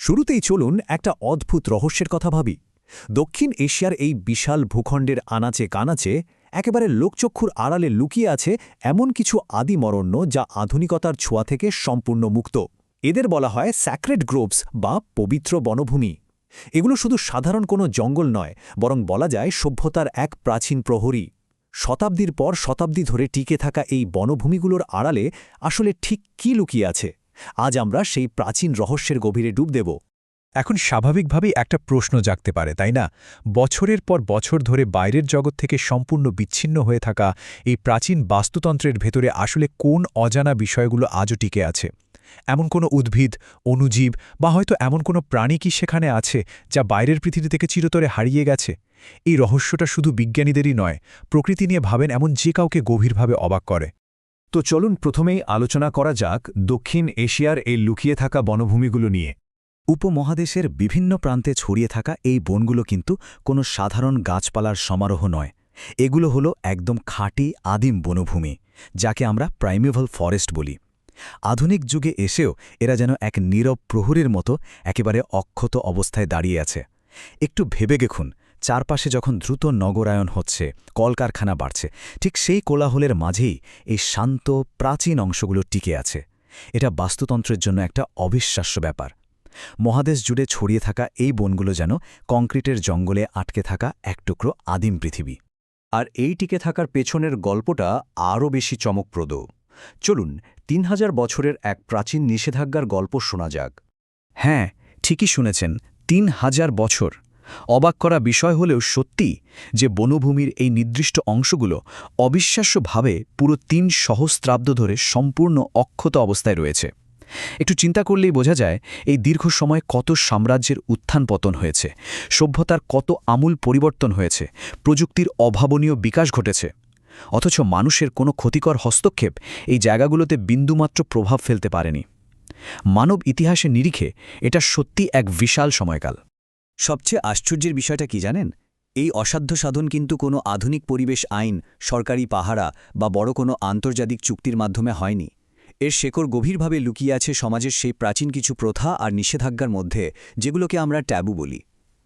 শুরুতেই চলুন একটা অদ্ভুত রহস্যের কথা ভাবি। দক্ষিণ এশিয়ার এই বিশাল ভূখণ্ডের আনাচে কানাচে একেবারে লোকচক্ষুর আড়ালে লুকিয়ে আছে এমন কিছু আদিম অরণ্য যা আধুনিকতার ছোঁয়া থেকে সম্পূর্ণ মুক্ত। এদের বলা হয় স্যাক্রেড গ্রোভস বা পবিত্র বনভূমি। এগুলো শুধু সাধারণ কোনো জঙ্গল নয়, বরং বলা যায় সভ্যতার এক প্রাচীন প্রহরী। শতাব্দীর পর শতাব্দী ধরে টিকে থাকা এই বনভূমিগুলোর আড়ালে আসলে ঠিক কী লুকিয়ে আছে, আজ আমরা সেই প্রাচীন রহস্যের গভীরে ডুব দেব। এখন স্বাভাবিকভাবেই একটা প্রশ্ন জাগতে পারে, তাই না? বছরের পর বছর ধরে বাইরের জগৎ থেকে সম্পূর্ণ বিচ্ছিন্ন হয়ে থাকা এই প্রাচীন বাস্তুতন্ত্রের ভেতরে আসলে কোন অজানা বিষয়গুলো আজও টিকে আছে? এমন কোনো উদ্ভিদ, অণুজীব বা হয়তো এমন কোনো প্রাণী কি সেখানে আছে যা বাইরের পৃথিবী থেকে চিরতরে হারিয়ে গেছে? এই রহস্যটা শুধু বিজ্ঞানীদেরই নয়, প্রকৃতি নিয়ে ভাবেন এমন যে কাউকে গভীরভাবে অবাক করে। তো চলুন প্রথমেই আলোচনা করা যাক দক্ষিণ এশিয়ার এই লুকিয়ে থাকা বনভূমিগুলো নিয়ে। উপমহাদেশের বিভিন্ন প্রান্তে ছড়িয়ে থাকা এই বনগুলো কিন্তু কোনো সাধারণ গাছপালার সমারোহ নয়। এগুলো হলো একদম খাঁটি আদিম বনভূমি, যাকে আমরা প্রাইমেভাল ফরেস্ট বলি। আধুনিক যুগে এসেও এরা যেন এক নীরব প্রহরীর মতো একেবারে অক্ষত অবস্থায় দাঁড়িয়ে আছে। একটু ভেবে দেখুন, চারপাশে যখন দ্রুত নগরায়ন হচ্ছে, কলকারখানা বাড়ছে, ঠিক সেই কোলাহলের মাঝেই এই শান্ত প্রাচীন অংশগুলো টিকে আছে। এটা বাস্তুতন্ত্রের জন্য একটা অবিশ্বাস্য ব্যাপার। মহাদেশ জুড়ে ছড়িয়ে থাকা এই বনগুলো যেন কংক্রিটের জঙ্গলে আটকে থাকা এক টুকরো আদিম পৃথিবী। আর এই টিকে থাকার পেছনের গল্পটা আরও বেশি চমকপ্রদ। চলুন ৩,০০০ বছরের এক প্রাচীন নিষেধাজ্ঞার গল্প শোনা যাক। হ্যাঁ, ঠিকই শুনেছেন, ৩,০০০ বছর। অবাক করা বিষয় হলেও সত্যি যে বনভূমির এই নির্দিষ্ট অংশগুলো অবিশ্বাস্যভাবে পুরো ৩ সহস্রাব্দ ধরে সম্পূর্ণ অক্ষত অবস্থায় রয়েছে। একটু চিন্তা করলেই বোঝা যায় এই দীর্ঘ সময় কত সাম্রাজ্যের উত্থান পতন হয়েছে, সভ্যতার কত আমূল পরিবর্তন হয়েছে, প্রযুক্তির অভাবনীয় বিকাশ ঘটেছে। অথচ মানুষের কোনো ক্ষতিকর হস্তক্ষেপ এই জায়গাগুলোতে বিন্দুমাত্র প্রভাব ফেলতে পারেনি। মানব ইতিহাসের নিরিখে এটা সত্যি এক বিশাল সময়কাল। সবচেয়ে আশ্চর্যের বিষয়টা কি জানেন? এই অসাধ্য সাধন কিন্তু কোনো আধুনিক পরিবেশ আইন, সরকারি পাহারা বা বড় কোনো আন্তর্জাতিক চুক্তির মাধ্যমে হয়নি। এর শেকড় গভীরভাবে লুকিয়ে আছে সমাজের সেই প্রাচীন কিছু প্রথা আর নিষেধাজ্ঞার মধ্যে, যেগুলোকে আমরা ট্যাবু বলি।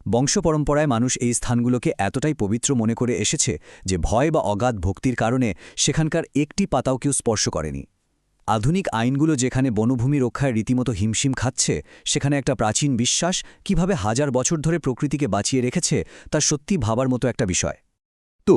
বংশপরম্পরায় মানুষ এই স্থানগুলোকে এতটাই পবিত্র মনে করে এসেছে যে ভয় বা অগাধ ভক্তির কারণে সেখানকার একটি পাতাও কেউ স্পর্শ করেনি। আধুনিক আইনগুলো যেখানে বনভূমি রক্ষায় রীতিমতো হিমশিম খাচ্ছে, সেখানে একটা প্রাচীন বিশ্বাস কিভাবে হাজার বছর ধরে প্রকৃতিকে বাঁচিয়ে রেখেছে তা সত্যি ভাবার মতো একটা বিষয়। তো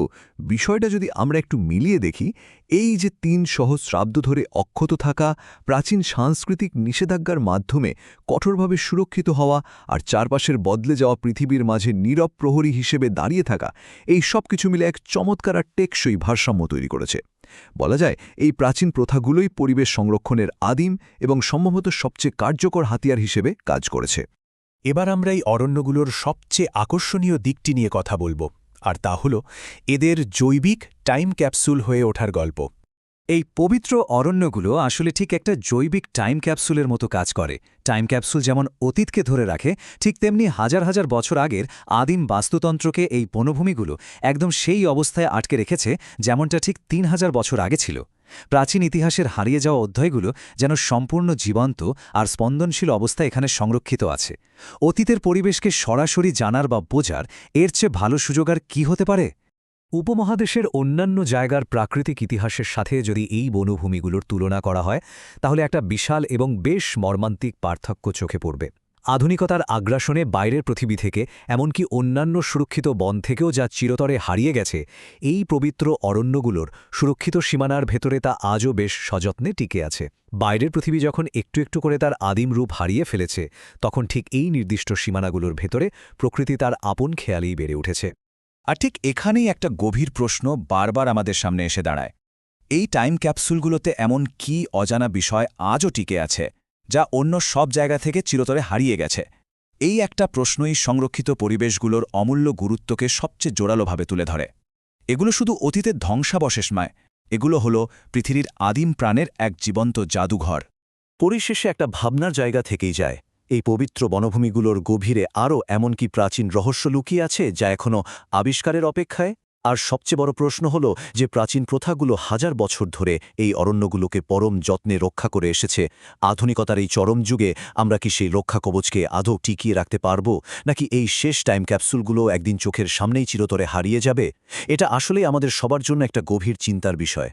বিষয়টা যদি আমরা একটু মিলিয়ে দেখি, এই যে ৩ সহস্রাব্দ ধরে অক্ষত থাকা প্রাচীন সাংস্কৃতিক নিষেধাজ্ঞার মাধ্যমে কঠোরভাবে সুরক্ষিত হওয়া আর চারপাশের বদলে যাওয়া পৃথিবীর মাঝে নীরব প্রহরী হিসেবে দাঁড়িয়ে থাকা, এই সব কিছু মিলে এক চমৎকার আর টেকসই ভারসাম্য তৈরি করেছে। বলা যায় এই প্রাচীন প্রথাগুলোই পরিবেশ সংরক্ষণের আদিম এবং সম্ভবত সবচেয়ে কার্যকর হাতিয়ার হিসেবে কাজ করেছে। এবার আমরা এই অরণ্যগুলোর সবচেয়ে আকর্ষণীয় দিকটি নিয়ে কথা বলবো, আর তা হল এদের জৈবিক টাইম ক্যাপসুল হয়ে ওঠার গল্প। এই পবিত্র অরণ্যগুলো আসলে ঠিক একটা জৈবিক টাইম ক্যাপসুলের মতো কাজ করে। টাইম ক্যাপসুল যেমন অতীতকে ধরে রাখে, ঠিক তেমনি হাজার হাজার বছর আগের আদিম বাস্তুতন্ত্রকে এই বনভূমিগুলো একদম সেই অবস্থায় আটকে রেখেছে যেমনটা ঠিক ৩,০০০ বছর আগে ছিল। প্রাচীন ইতিহাসের হারিয়ে যাওয়া অধ্যায়গুলো যেন সম্পূর্ণ জীবন্ত আর স্পন্দনশীল অবস্থায় এখানে সংরক্ষিত আছে। অতীতের পরিবেশকে সরাসরি জানার বা বোঝার এর চেয়ে ভালো সুযোগ আর কী হতে পারে? উপমহাদেশের অন্যান্য জায়গার প্রাকৃতিক ইতিহাসের সাথে যদি এই বনভূমিগুলোর তুলনা করা হয়, তাহলে একটা বিশাল এবং বেশ মর্মান্তিক পার্থক্য চোখে পড়বে। আধুনিকতার আগ্রাসনে বাইরের পৃথিবী থেকে, এমনকি অন্যান্য সুরক্ষিত বন থেকেও যা চিরতরে হারিয়ে গেছে, এই পবিত্র অরণ্যগুলোর সুরক্ষিত সীমানার ভেতরে তা আজও বেশ সযত্নে টিকে আছে। বাইরের পৃথিবী যখন একটু একটু করে তার আদিম রূপ হারিয়ে ফেলেছে, তখন ঠিক এই নির্দিষ্ট সীমানাগুলোর ভেতরে প্রকৃতি তার আপন খেয়ালেই বেড়ে উঠেছে। আর ঠিক এখানেই একটা গভীর প্রশ্ন বারবার আমাদের সামনে এসে দাঁড়ায়। এই টাইম ক্যাপসুলগুলোতে এমন কি অজানা বিষয় আজও টিকে আছে, যা অন্য সব জায়গা থেকে চিরতরে হারিয়ে গেছে? এই একটা প্রশ্নই সংরক্ষিত পরিবেশগুলোর অমূল্য গুরুত্বকে সবচেয়ে জোরালোভাবে তুলে ধরে। এগুলো শুধু অতীতের ধ্বংসাবশেষ নয়, এগুলো হলো পৃথিবীর আদিম প্রাণের এক জীবন্ত জাদুঘর। পরিশেষে একটা ভাবনার জায়গা থেকেই যায়, এই পবিত্র বনভূমিগুলোর গভীরে আরও এমন কি প্রাচীন রহস্য লুকিয়ে আছে যা এখনও আবিষ্কারের অপেক্ষায়? আর সবচেয়ে বড় প্রশ্ন হল যে প্রাচীন প্রথাগুলো হাজার বছর ধরে এই অরণ্যগুলোকে পরম যত্নে রক্ষা করে এসেছে, আধুনিকতার এই চরম যুগে আমরা কি সেই রক্ষা কবচকে আদৌ টিকিয়ে রাখতে পারব, নাকি এই শেষ টাইম ক্যাপসুলগুলো একদিন চোখের সামনেই চিরতরে হারিয়ে যাবে? এটা আসলেই আমাদের সবার জন্য একটা গভীর চিন্তার বিষয়।